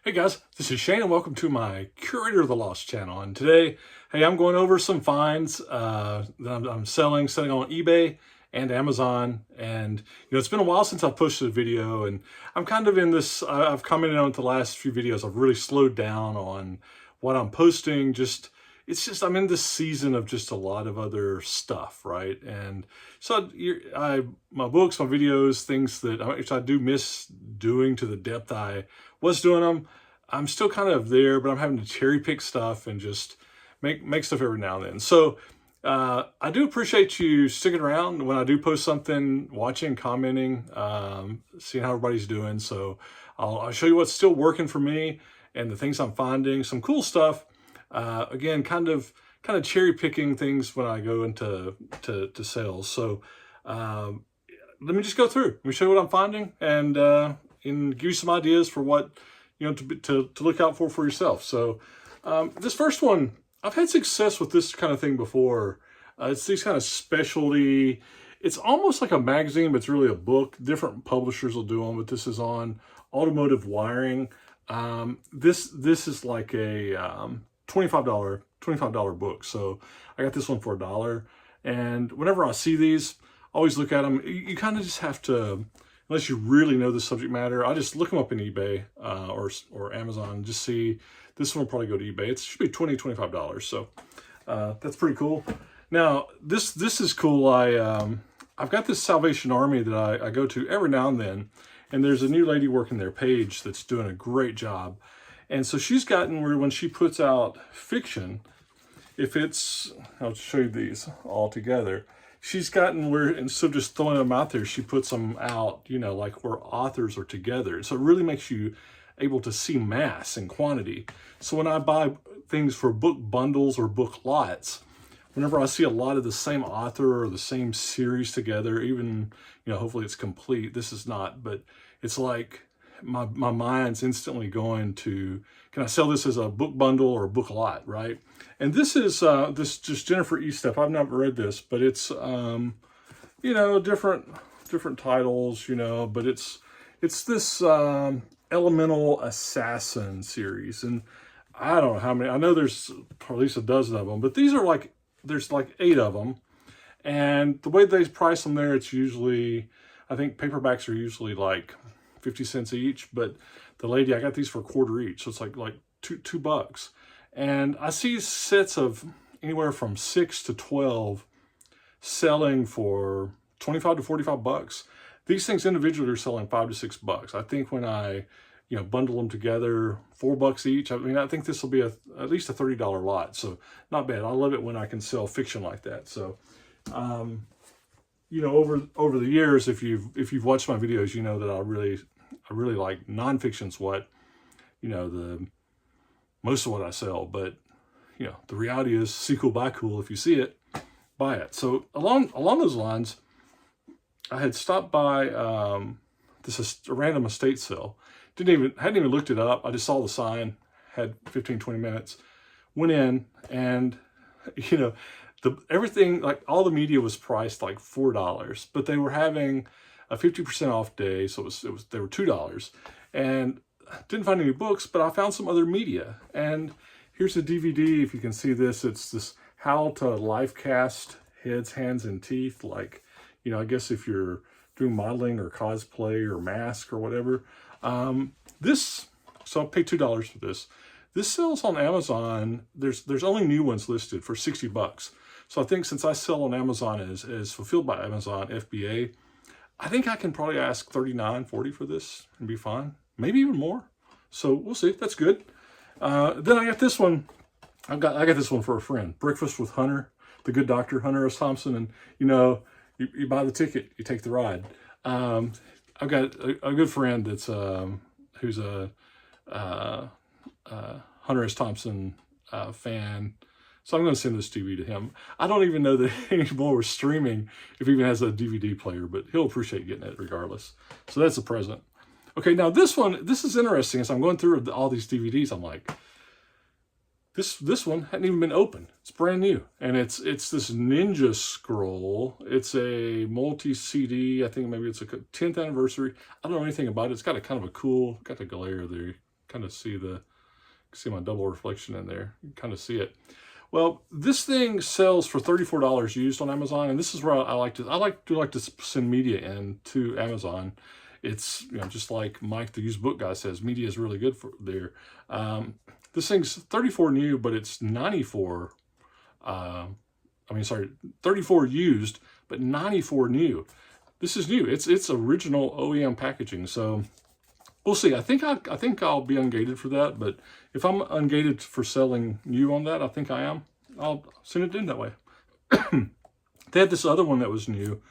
Hey guys, this is Shane and welcome to my Curator of the Lost channel. And today, hey, I'm going over some finds that I'm selling on eBay and Amazon. And it's been a while since I've posted a video, and I'm kind of in this, I've commented on it the last few videos. I've really slowed down on what I'm posting. I'm in this season of just a lot of other stuff, right? And so my books, my videos, things which I do miss doing to the depth I was doing them. I'm still kind of there, but I'm having to cherry pick stuff and just make stuff every now and then. So I do appreciate you sticking around when I do post something, watching, commenting, seeing how everybody's doing. So I'll show you what's still working for me and the things I'm finding, some cool stuff. Again, kind of cherry picking things when I go into sales. So let me just go through. Let me show you what I'm finding and give you some ideas for what to look out for yourself. So this first one, I've had success with this kind of thing before. It's these kind of specialty. It's almost like a magazine, but it's really a book. Different publishers will do them, but this is on Automotive Wiring. This is like a $25 book. So I got this one for $1. And whenever I see these, I always look at them. You kind of just have to, unless you really know the subject matter, I just look them up in eBay or Amazon. Just see, this one will probably go to eBay. It should be $20, $25. So that's pretty cool. Now this is cool. I've got this Salvation Army that I go to every now and then, and there's a new lady working their page that's doing a great job. And so she's gotten where when she puts out fiction, I'll show you these all together. She's gotten where, instead of just throwing them out there, she puts them out, like where authors are together. So it really makes you able to see mass and quantity. So when I buy things for book bundles or book lots, whenever I see a lot of the same author or the same series together, even, hopefully it's complete. This is not, but it's like my mind's instantly going to, can I sell this as a book bundle or a book lot, right? And this is this just Jennifer E. stuff. I've never read this, but it's different titles, but it's this Elemental Assassin series, and I don't know how many. I know there's at least a dozen of them, but these are there's 8 of them, and the way they price them there, it's usually, I think paperbacks are usually like 50 cents each, but the lady, I got these for $1 each, so it's like $2. And I see sets of anywhere from 6 to 12 selling for 25 to 45 bucks. These things individually are selling $5 to $6. I think when I bundle them together, $4 each. I mean, I think this will be at least a $30 lot, so not bad. I love it when I can sell fiction like that. So over the years, if you've watched my videos, you know that I really like nonfiction's what the most of what I sell. But the reality is, see cool, buy cool. If you see it, buy it. So along those lines, I had stopped by this is a random estate sale. Hadn't even looked it up. I just saw the sign, had 15-20 minutes, went in, and everything, like all the media was priced like $4, but they were having a 50% off day, so they were $2, and didn't find any books, but I found some other media. And here's a DVD. If you can see this, it's this How to Life Cast Heads, Hands, and Teeth. Like, I guess if you're doing modeling or cosplay or mask or whatever. So I'll pay $2 for this. This sells on Amazon. There's only new ones listed for $60. So I think since I sell on Amazon as fulfilled by Amazon FBA, I think I can probably ask $39, $40 for this and be fine. Maybe even more. So we'll see. That's good. Then I got this one. I got this one for a friend. Breakfast with Hunter, the good doctor, Hunter S. Thompson. And you buy the ticket, you take the ride. I've got a good friend that's who's a Hunter S. Thompson fan. So I'm going to send this DVD to him. I don't even know that anymore we're streaming if he even has a DVD player, but he'll appreciate getting it regardless. So that's a present. Okay, now this is interesting. As I'm going through all these DVDs, I'm like, this one hadn't even been opened. It's brand new, and it's this Ninja Scroll. It's a multi-CD. I think maybe it's a 10th anniversary. I don't know anything about it. It's got a kind of a cool, got the glare there, kind of see my double reflection in there. You can kind of see it. Well, this thing sells for $34 used on Amazon, and this is where I like to send media in to Amazon. It's, you know, just like Mike, the used book guy, says, media is really good for there. This thing's 34 new, but it's 94. 34 used, but 94 new. This is new. It's original OEM packaging. So we'll see. I think I'll be ungated for that, but if I'm ungated for selling new on that, I think I am. I'll send it in that way. They had this other one that was new,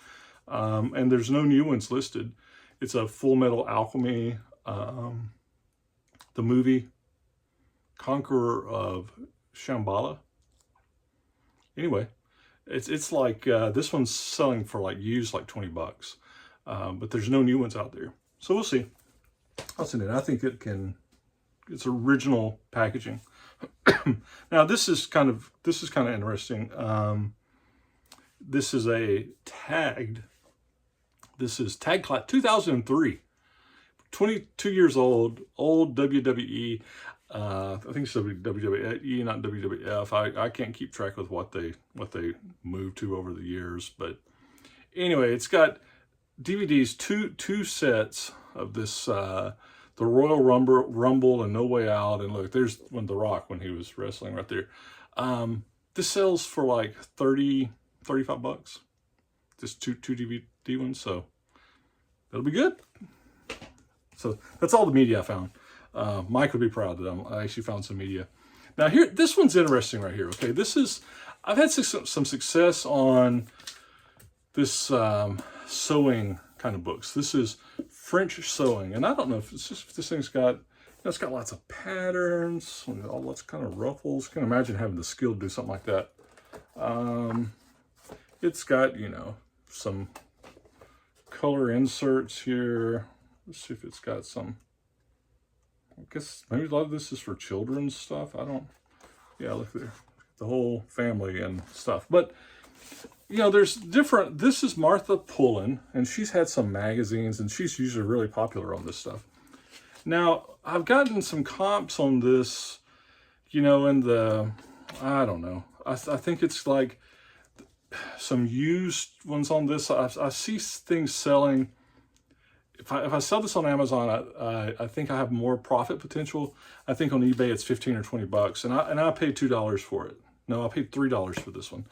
and there's no new ones listed. It's a Full Metal Alchemy, the movie, Conqueror of Shambhala. Anyway, it's like this one's selling for like used like $20, but there's no new ones out there. So we'll see. I'll send it. I think it's original packaging. Now this is kind of interesting. This is a tagged. This is Tag Class 2003, 22 years old WWE. I think it's WWE, not WWF. I can't keep track with what they moved to over the years, but anyway, it's got DVDs, two sets of this, the Royal Rumble and No Way Out, and look, there's The Rock when he was wrestling right there. This sells for like $35. Just two DVD ones, so that'll be good. So that's all the media I found. Mike would be proud that I actually found some media. Now here, this one's interesting right here. Okay, I've had some success on this sewing kind of books. This is French sewing, and I don't know if it's just this thing's got, it's got lots of patterns, all lots of kind of ruffles. Can't imagine having the skill to do something like that. It's got, you know, some color inserts here. Let's see if it's got some. I guess maybe a lot of this is for children's stuff. Yeah, look there, the whole family and stuff. But you know, there's different. This is Martha Pullen, and she's had some magazines, and she's usually really popular on this stuff. Now, I've gotten some comps on this, you know, in the, I don't know. I think it's like some used ones on this. I see things selling. If I sell this on Amazon, I think I have more profit potential. I think on eBay it's $15 or $20, and I paid $2 for it. No, I paid $3 for this one,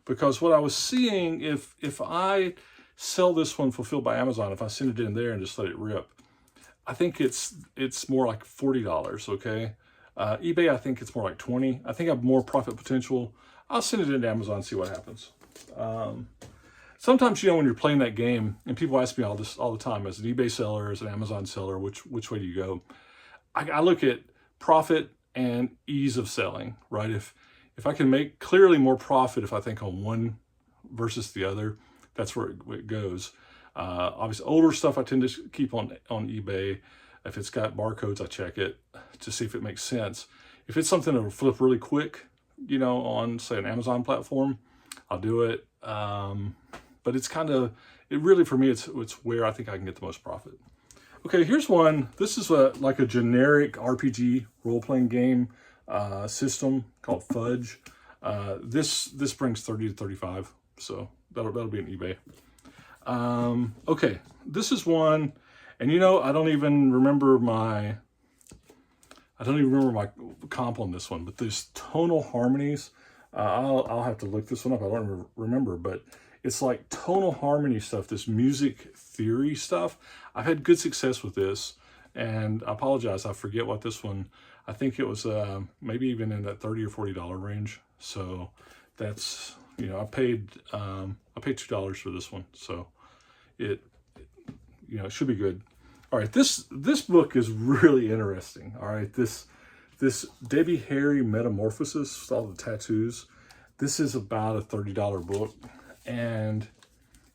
because what I was seeing, if I sell this one fulfilled by Amazon, if I send it in there and just let it rip, I think it's more like $40. Okay, eBay I think it's more like $20. I think I have more profit potential. I'll send it into Amazon and see what happens. Sometimes, you know, when you're playing that game, and people ask me all the time, as an eBay seller, as an Amazon seller, which way do you go? I look at profit and ease of selling, right? If I can make clearly more profit, if I think on one versus the other, that's where it goes. Obviously, older stuff I tend to keep on eBay. If it's got barcodes, I check it to see if it makes sense. If it's something that will flip really quick, you know, on say an Amazon platform, I'll do it. But it's kind of, it really, for me, it's where I think I can get the most profit. Okay, here's one. This is like a generic RPG role-playing game system called Fudge. This brings 30 to 35, so that'll be an eBay. Okay, this is one, and you know, I don't even remember my comp on this one, but there's Tonal Harmonies. I'll have to look this one up. I don't remember, but it's like Tonal Harmony stuff, this music theory stuff. I've had good success with this, and I apologize, I forget what this one, I think it was maybe even in that $30 or $40 range. So that's, you know, I paid $2 for this one, so it you know, it should be good. All right, this book is really interesting. All right, this Debbie Harry Metamorphosis with all the tattoos. This is about a $30 book, and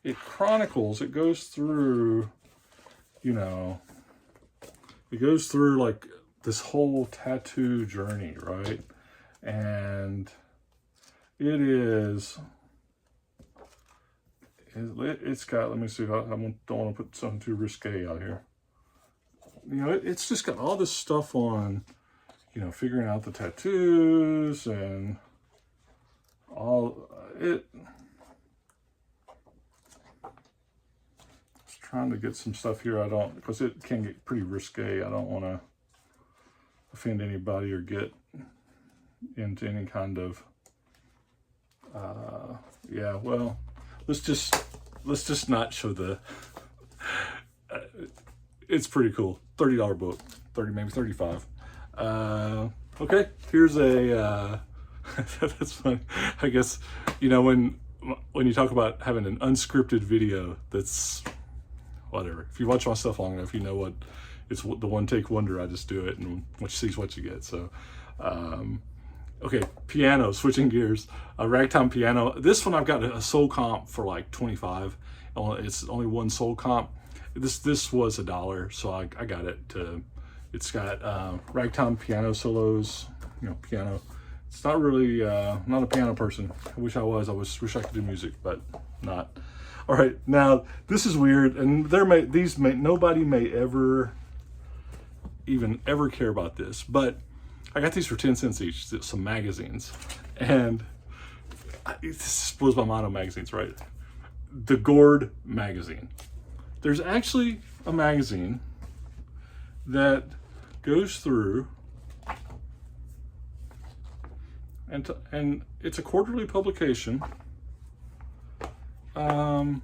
it chronicles, it goes through, you know, it goes through like this whole tattoo journey, right? And it's got, let me see, I don't want to put something too risque out here. you know, it's just got all this stuff on, you know, figuring out the tattoos and all it. Just trying to get some stuff here. I don't, because it can get pretty risque. I don't want to offend anybody or get into any kind of, yeah, well, let's just not show the, it's pretty cool. $30 book, 30, maybe 35. Okay, here's a, that's funny. I guess, you know, when you talk about having an unscripted video, that's whatever. If you watch my stuff long enough, you know what, it's the one take wonder. I just do it, and what you see is what you get. So, okay, piano, switching gears, a ragtime piano. This one I've got a sold comp for like 25. It's only one sold comp. This was $1, so I got it. It's got ragtime piano solos, you know, piano. It's not really, not a piano person. I wish I was. Wish I could do music, but not. All right, now this is weird, and nobody may ever care about this, but I got these for 10 cents each, some magazines, and this blows my mind on magazines, right? The Gourd magazine. There's actually a magazine that goes through, and it's a quarterly publication about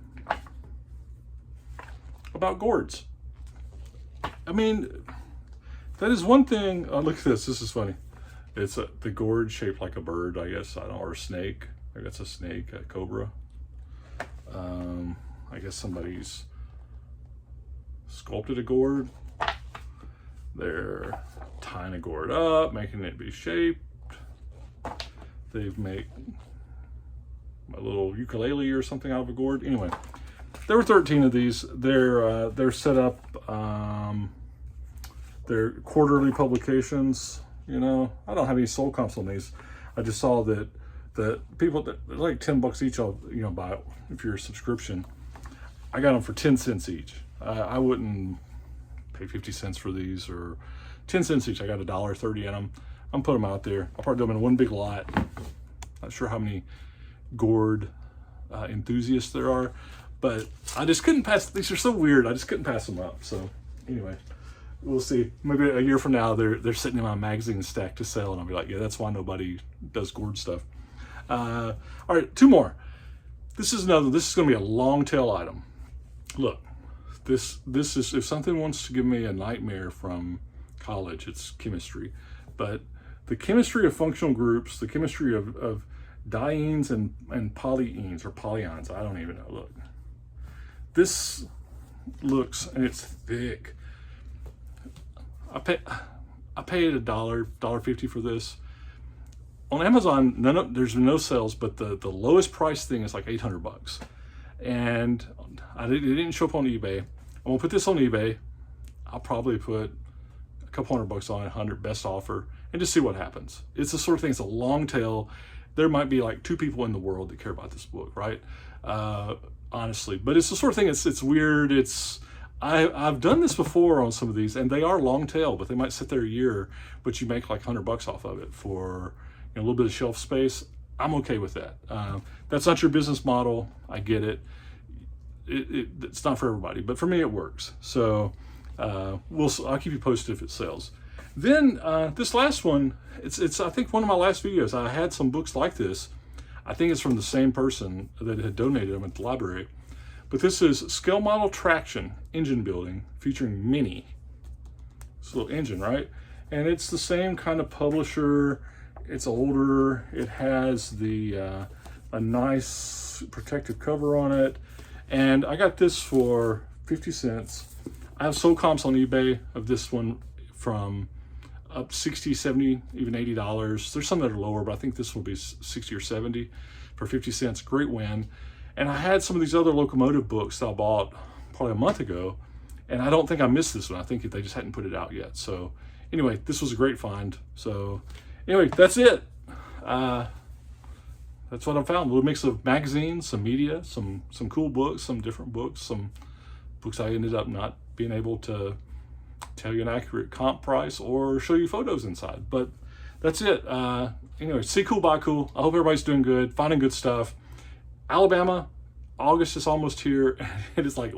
gourds. I mean, that is one thing. Oh, look at this. This is funny. It's the gourd shaped like a bird, I guess. I don't know, or a snake. I guess a snake, a cobra. I guess somebody's sculpted a gourd. They're tying a gourd up, making it be shaped. They've made a little ukulele or something out of a gourd. Anyway, there were 13 of these. They're set up. They're quarterly publications. You know, I don't have any sold comps on these. I just saw that people that like $10 each. I'll, you know, buy it if you're a subscription. I got them for 10 cents each. I wouldn't pay 50 cents for these, or 10 cents each. I got $1.30 in them. I'm putting them out there. I'll probably do them in one big lot. Not sure how many gourd enthusiasts there are, but I just couldn't pass. These are so weird. I just couldn't pass them up. So anyway, we'll see. Maybe a year from now, they're sitting in my magazine stack to sell, and I'll be like, yeah, that's why nobody does gourd stuff. All right, two more. This is going to be a Longtail item. Look, this is, if something wants to give me a nightmare from college, it's chemistry. But the chemistry of functional groups, the chemistry of dienes and polyenes or polyions, I don't even know. Look, this looks, and it's thick. I paid $1.50 for this. On Amazon, there's no sales, but the lowest price thing is like $800. And it didn't show up on eBay. I'm gonna put this on eBay. I'll probably put a couple $100 on it, 100 best offer, and just see what happens. It's the sort of thing, it's a long tail. There might be like 2 people in the world that care about this book, right? Honestly, but it's the sort of thing, it's weird. I've done this before on some of these, and they are long tail, but they might sit there a year, but you make like $100 off of it for, you know, a little bit of shelf space. I'm okay with that. That's not your business model. I get it. It's not for everybody, but for me it works. So I'll keep you posted if it sells. Then this last one, it's I think one of my last videos. I had some books like this. I think it's from the same person that had donated them at the library. But this is Scale Model Traction Engine Building, featuring Mini. It's a little engine, right? And it's the same kind of publisher. It's older. It has a nice protective cover on it. And I got this for 50 cents. I have sold comps on eBay of this one from up 60, 70, even $80. There's some that are lower, but I think this will be 60 or 70 for 50 cents. Great win. And I had some of these other locomotive books that I bought probably a month ago, and I don't think I missed this one. I think they just hadn't put it out yet. So anyway, this was a great find. So anyway, that's it. That's what I found. A little mix of magazines, some media, some cool books, some different books, some books I ended up not being able to tell you an accurate comp price or show you photos inside. But that's it. Anyway, see cool, buy cool. I hope everybody's doing good, finding good stuff. Alabama, August is almost here. It is like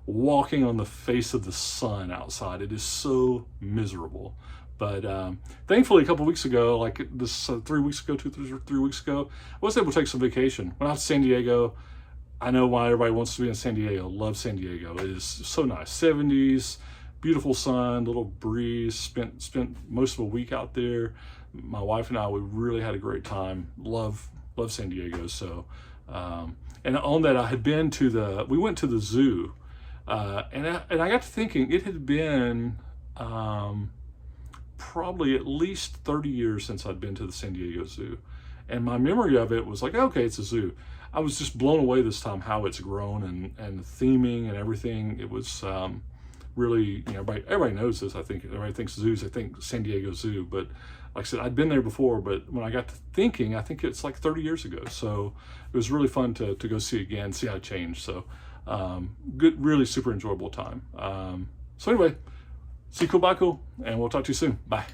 walking on the face of the sun outside. It is so miserable. But thankfully, a couple weeks ago, like this 3 weeks ago, 3 weeks ago, I was able to take some vacation. Went out to San Diego. I know why everybody wants to be in San Diego. Love San Diego. It is so nice. 70s, beautiful sun, little breeze. Spent most of a week out there. My wife and I, we really had a great time. Love San Diego. So, and on that, I had been to we went to the zoo, and I got to thinking, it had been probably at least 30 years since I'd been to the San Diego Zoo. And my memory of it was like, okay, it's a zoo. I was just blown away this time how it's grown and the theming and everything. It was really, everybody knows this. I think everybody thinks zoos, I think San Diego Zoo. But like I said, I'd been there before, but when I got to thinking, I think it's like 30 years ago. So it was really fun to go see again, see how it changed. So good, really super enjoyable time. So anyway, see cool, bye cool, and we'll talk to you soon. Bye.